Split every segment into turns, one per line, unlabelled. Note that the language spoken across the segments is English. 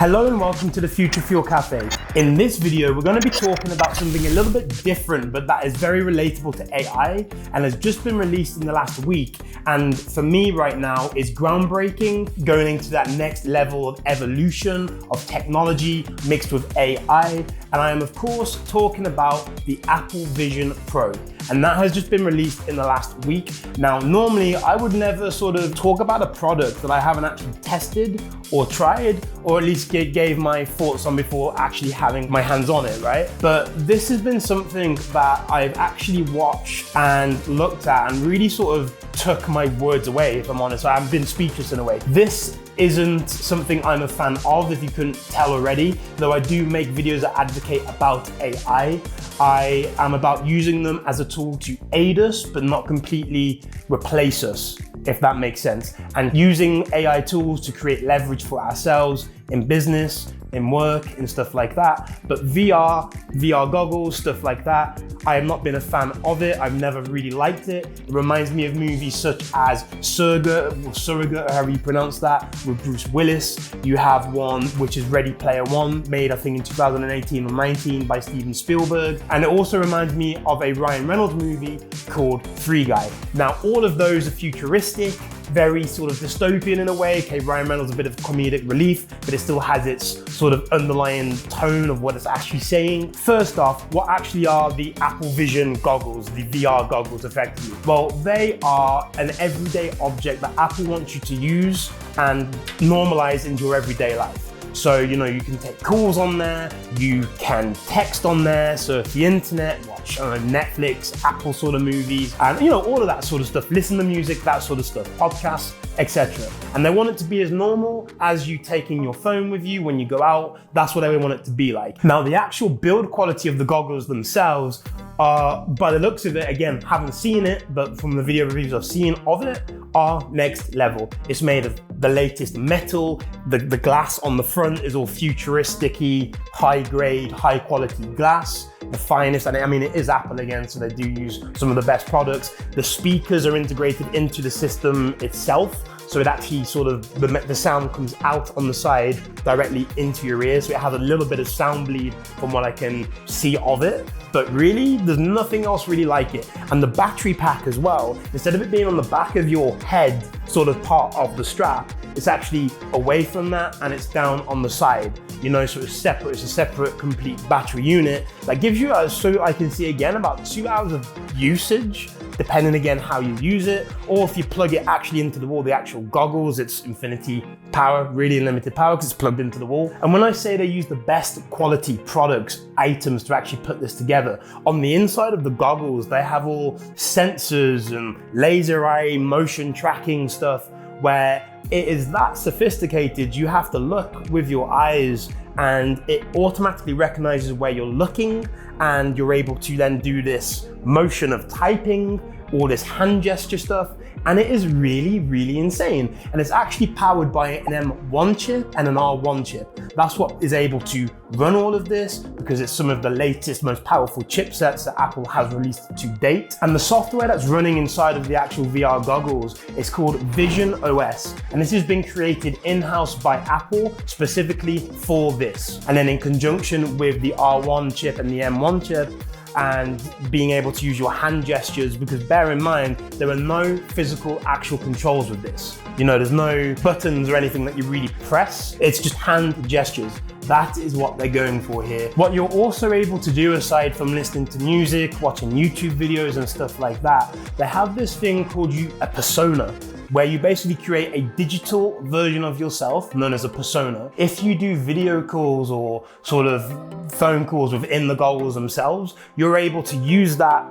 Hello and welcome to the Future Fuel Cafe. In this video, we're going to be talking about something a little bit different, but that is very relatable to AI and has just been released in the last week. And for me right now is groundbreaking, going into that next level of evolution of technology mixed with AI. And I am of course talking about the Apple Vision Pro. And that has just been released in the last week. Now, normally I would never sort of talk about a product that I haven't actually tested or tried, or at least gave my thoughts on before actually having my hands on it, right? But this has been something that I've actually watched and looked at and really sort of took my words away, if I'm honest. I've been speechless in a way. This isn't something I'm a fan of, if you couldn't tell already, though I do make videos that advocate about AI. I am about using them as a tool to aid us, but not completely replace us, if that makes sense. And using AI tools to create leverage for ourselves in business, in work, and stuff like that. But VR goggles, stuff like that, I have not been a fan of it. I've never really liked it. It reminds me of movies such as Surrogate, or however you pronounce that, with Bruce Willis. You have one which is Ready Player One, made I think in 2018 or 19 by Steven Spielberg. And it also reminds me of a Ryan Reynolds movie called Free Guy. Now, all of those are futuristic, very sort of dystopian in a way. Okay, Ryan Reynolds a bit of comedic relief, but it still has its sort of underlying tone of what it's actually saying. First off, what actually are the Apple Vision goggles, the VR goggles effectively? Well, they are an everyday object that Apple wants you to use and normalize into your everyday life. So, you can take calls on there, you can text on there, surf the internet, watch Netflix, Apple sort of movies, and all of that sort of stuff, listen to music, that sort of stuff, podcasts, etc. And they want it to be as normal as you taking your phone with you when you go out. That's what they want it to be like. Now, the actual build quality of the goggles themselves are, by the looks of it, again, haven't seen it, but from the video reviews I've seen of it, are next level. It's made of the latest metal. The glass on the front is all futuristic-y, high grade, high quality glass, the finest. And I mean, it is Apple again, so they do use some of the best products. The speakers are integrated into the system itself. So it actually sort of, the sound comes out on the side directly into your ears. So it has a little bit of sound bleed from what I can see of it. But really, there's nothing else really like it. And the battery pack as well, instead of it being on the back of your head, sort of part of the strap, it's actually away from that and it's down on the side. So it's separate, it's a separate complete battery unit that gives you, so I can see again, about 2 hours of usage, depending again how you use it, or if you plug it actually into the wall, the actual goggles, it's infinity power, really unlimited power because it's plugged into the wall. And when I say they use the best quality products, items to actually put this together, on the inside of the goggles, they have all sensors and laser eye motion tracking stuff where it is that sophisticated. You have to look with your eyes and it automatically recognizes where you're looking, and you're able to then do this motion of typing, all this hand gesture stuff, and it is really, really insane. And it's actually powered by an M1 chip and an R1 chip. That's what is able to run all of this, because it's some of the latest, most powerful chipsets that Apple has released to date. And the software that's running inside of the actual VR goggles is called Vision OS. And this has been created in-house by Apple specifically for this. And then in conjunction with the R1 chip and the M1 chip, and being able to use your hand gestures, because bear in mind, there are no physical actual controls with this. There's no buttons or anything that you really press. It's just hand gestures. That is what they're going for here. What you're also able to do, aside from listening to music, watching YouTube videos and stuff like that, they have this thing called a persona, where you basically create a digital version of yourself known as a persona. If you do video calls or sort of phone calls within the goggles themselves, you're able to use that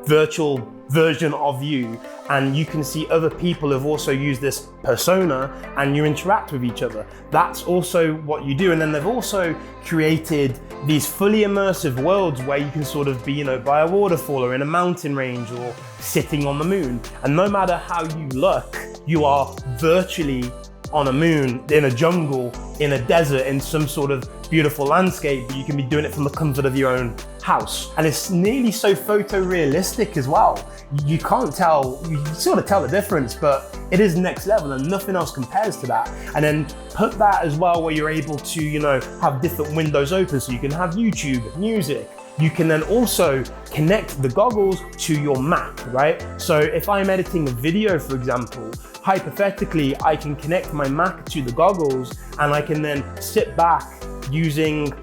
virtual version of you, and you can see other people have also used this persona and you interact with each other. That's also what you do. And then they've also created these fully immersive worlds where you can sort of be, by a waterfall or in a mountain range or sitting on the moon. And no matter how you look, you are virtually on a moon, in a jungle, in a desert, in some sort of beautiful landscape, but you can be doing it from the comfort of your own house. And it's nearly so photorealistic as well. You can't tell, you sort of tell the difference, but it is next level and nothing else compares to that. And then put that as well where you're able to, you know, have different windows open so you can have YouTube, music. You can then also connect the goggles to your Mac, right? So if I'm editing a video, for example, hypothetically, I can connect my Mac to the goggles and I can then sit back using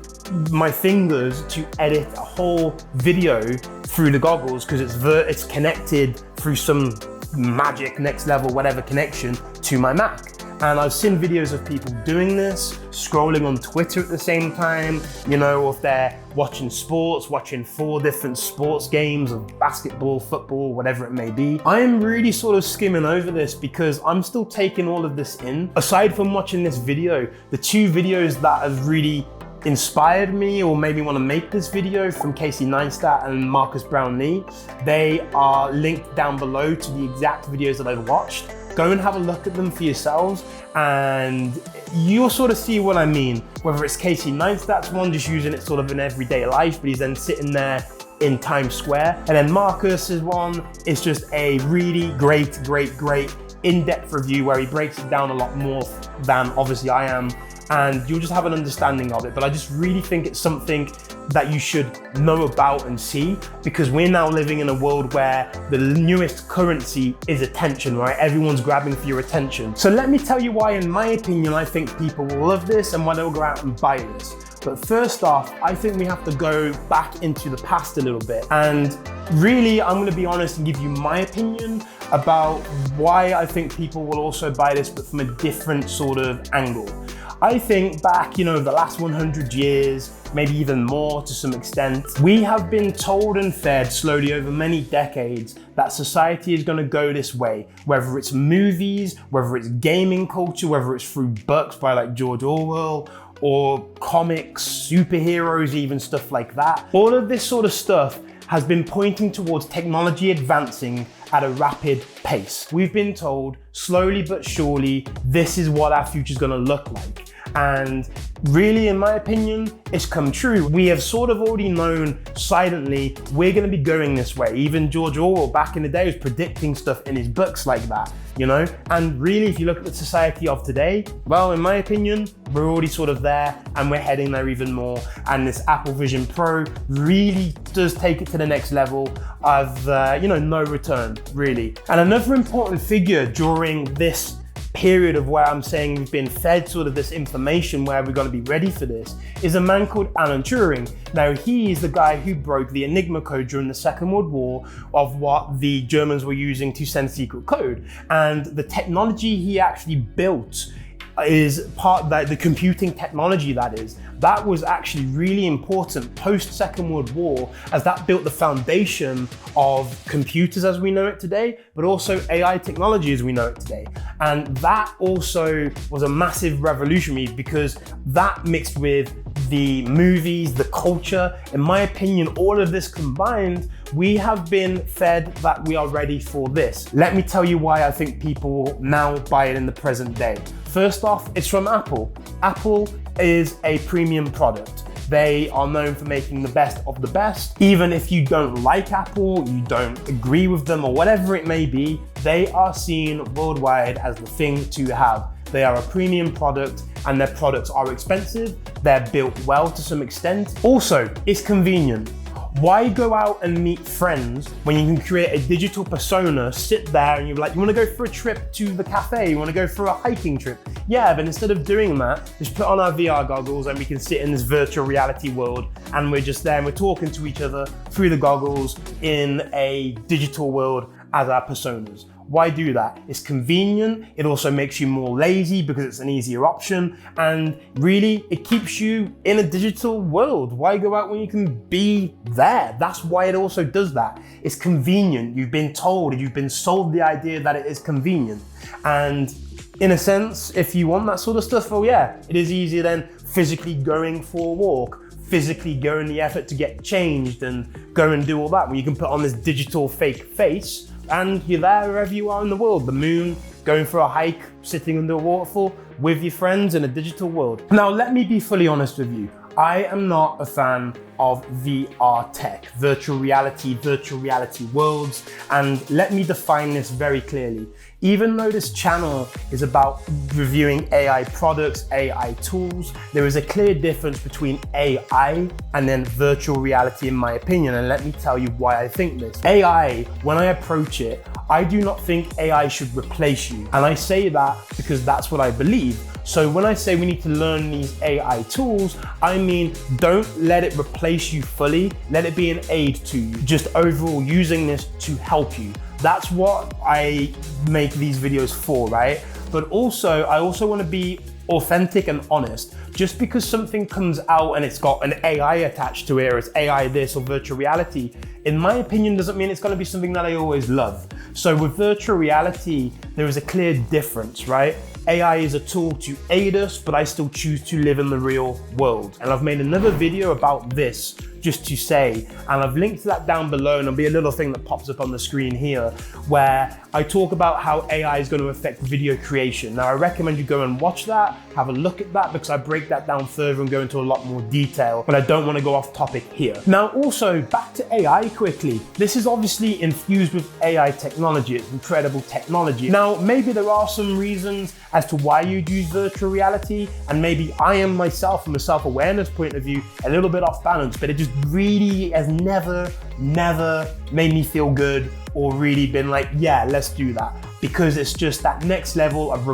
my fingers to edit a whole video through the goggles because it's connected through some magic next level, whatever connection to my Mac. And I've seen videos of people doing this, scrolling on Twitter at the same time, you know, if they're watching sports, watching 4 different sports games of basketball, football, whatever it may be. I am really sort of skimming over this because I'm still taking all of this in. Aside from watching this video, the 2 videos that have really inspired me or made me want to make this video from Casey Neistat and Marcus Brownlee, they are linked down below to the exact videos that I've watched. Go and have a look at them for yourselves and you'll sort of see what I mean. Whether it's Casey Neistat's one, just using it sort of in everyday life, but he's then sitting there in Times Square. And then Marcus's one is just a really great in-depth review where he breaks it down a lot more than obviously I am. And you'll just have an understanding of it. But I just really think it's something that you should know about and see, because we're now living in a world where the newest currency is attention, right? Everyone's grabbing for your attention. So let me tell you why, in my opinion, I think people will love this and why they'll go out and buy this. But first off, I think we have to go back into the past a little bit. And really, I'm gonna be honest and give you my opinion about why I think people will also buy this, but from a different sort of angle. I think back, you know, the last 100 years, maybe even more to some extent, we have been told and fed slowly over many decades that society is going to go this way, whether it's movies, whether it's gaming culture, whether it's through books by like George Orwell, or comics, superheroes, even stuff like that. All of this sort of stuff has been pointing towards technology advancing at a rapid pace. We've been told slowly but surely, this is what our future is going to look like. And really, in my opinion, it's come true. We have sort of already known silently we're going to be going this way. Even George Orwell back in the day was predicting stuff in his books like that, you know? And really, if you look at the society of today, well, in my opinion, we're already sort of there and we're heading there even more. And this Apple Vision Pro really does take it to the next level of, you know, no return, really. And another important figure during this period of where I'm saying we've been fed sort of this information where we're going to be ready for this is a man called Alan Turing. Now, he is the guy who broke the Enigma code during the Second World War of what the Germans were using to send secret code. And the technology he actually built is part that the computing technology that was actually really important post Second World War, as that built the foundation of computers as we know it today, but also AI technology as we know it today. And that also was a massive revolutionary because that mixed with the movies, the culture, in my opinion, all of this combined, we have been fed that we are ready for this. Let me tell you why I think people will now buy it in the present day. First off, it's from Apple. Apple is a premium product. They are known for making the best of the best. Even if you don't like Apple, you don't agree with them or whatever it may be, they are seen worldwide as the thing to have. They are a premium product and their products are expensive. They're built well to some extent. Also, it's convenient. Why go out and meet friends when you can create a digital persona, sit there and you're like, you wanna go for a trip to the cafe, you wanna go for a hiking trip? Yeah, but instead of doing that, just put on our VR goggles and we can sit in this virtual reality world and we're just there and we're talking to each other through the goggles in a digital world as our personas. Why do that? It's convenient. It also makes you more lazy because it's an easier option. And really, it keeps you in a digital world. Why go out when you can be there? That's why it also does that. It's convenient. You've been told, you've been sold the idea that it is convenient. And in a sense, if you want that sort of stuff, well, yeah, it is easier than physically going for a walk, physically going the effort to get changed and go and do all that, when you can put on this digital fake face and you're there wherever you are in the world, the moon, going for a hike, sitting under a waterfall with your friends in a digital world. Now, let me be fully honest with you. I am not a fan of VR tech, virtual reality worlds, and let me define this very clearly. Even though this channel is about reviewing AI products, AI tools, there is a clear difference between AI and then virtual reality in my opinion, and let me tell you why I think this. AI, when I approach it, I do not think AI should replace you, and I say that because that's what I believe. So when I say we need to learn these AI tools, I mean, don't let it replace you fully, let it be an aid to you, just overall using this to help you. That's what I make these videos for, right? But also, I also want to be authentic and honest. Just because something comes out and it's got an AI attached to it, or it's AI this or virtual reality, in my opinion, doesn't mean it's going to be something that I always love. So with virtual reality, there is a clear difference, right? AI is a tool to aid us, but I still choose to live in the real world. And I've made another video about this just to say, and I've linked to that down below, and there'll be a little thing that pops up on the screen here where I talk about how AI is going to affect video creation. Now, I recommend you go and watch that, have a look at that, because I break that down further and go into a lot more detail, but I don't want to go off topic here. Now, also back to AI quickly. This is obviously infused with AI technology. It's incredible technology. Now, maybe there are some reasons as to why you'd use virtual reality, and maybe I am myself from a self-awareness point of view a little bit off balance, but it just really has never made me feel good or really been like, yeah, let's do that, because it's just that next level of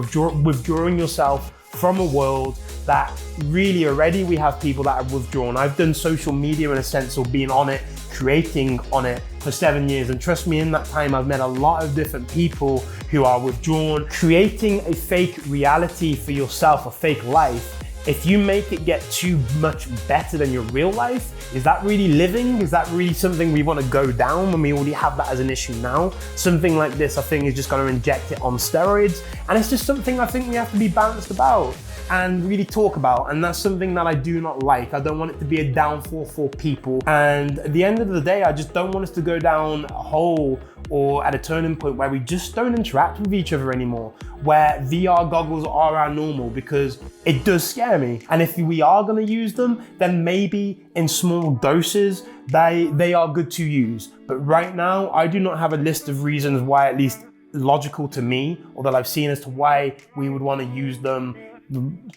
withdrawing yourself from a world that really already we have people that have withdrawn. I've done social media in a sense, or being on it, creating on it for 7 years, and trust me, in that time I've met a lot of different people who are withdrawn. Creating a fake reality for yourself, a fake life, if you make it get too much better than your real life, is that really living? Is that really something we want to go down when we already have that as an issue now? Something like this, I think, is just going to inject it on steroids, and it's just something I think we have to be balanced about and really talk about, and that's something that I do not like. I don't want it to be a downfall for people, and at the end of the day, I just don't want us to go down a hole or at a turning point where we just don't interact with each other anymore, where VR goggles are our normal, because it does scare me. And if we are gonna use them, then maybe in small doses, they are good to use. But right now, I do not have a list of reasons why, at least logical to me, or that I've seen as to why we would wanna use them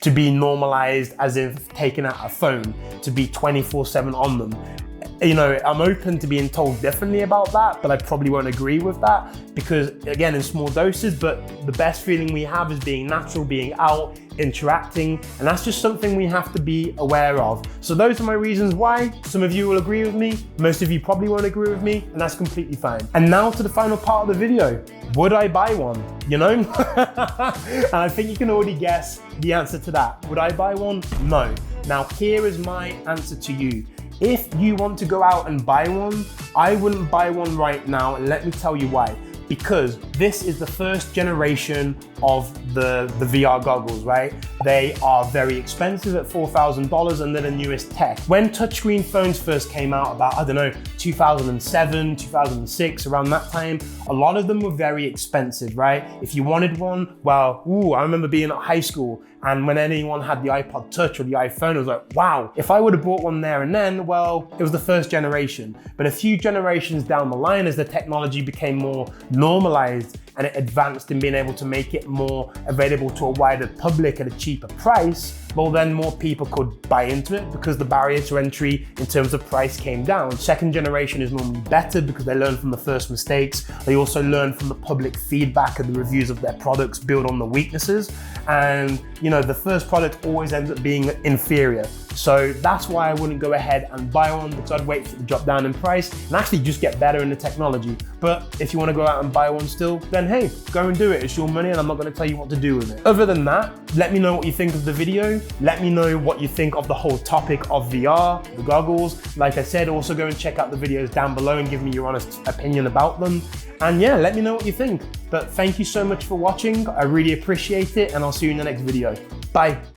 to be normalized, as if taking out a phone, to be 24/7 on them. You know, I'm open to being told differently about that, but I probably won't agree with that, because again, in small doses, but the best feeling we have is being natural, being out, interacting, and that's just something we have to be aware of. So those are my reasons why. Some of you will agree with me, most of you probably won't agree with me, and that's completely fine. And now to the final part of the video. Would I buy one? You know? And I think you can already guess the answer to that. Would I buy one? No. Now here is my answer to you. If you want to go out and buy one, I wouldn't buy one right now, and let me tell you why. Because this is the first generation of the VR goggles, right? They are very expensive at $4,000, and they're the newest tech. When touchscreen phones first came out, about, I don't know, 2007, 2006, around that time, a lot of them were very expensive, right? If you wanted one, well, I remember being at high school, and when anyone had the iPod Touch or the iPhone, it was like, wow, if I would have bought one there and then, well, it was the first generation. But a few generations down the line, as the technology became more normalized and it advanced in being able to make it more available to a wider public at a cheaper price, well, then more people could buy into it, because the barrier to entry in terms of price came down. Second generation is normally better because they learn from the first mistakes. They also learn from the public feedback and the reviews of their products, build on the weaknesses. And you know, the first product always ends up being inferior. So that's why I wouldn't go ahead and buy one, because I'd wait for it to drop down in price and actually just get better in the technology. But if you want to go out and buy one still, then hey, go and do it. It's your money, and I'm not going to tell you what to do with it. Other than that, let me know what you think of the video. Let me know what you think of the whole topic of VR, the goggles. Like I said, also go and check out the videos down below and give me your honest opinion about them. And yeah, let me know what you think. But thank you so much for watching. I really appreciate it, and I'll see you in the next video. Bye.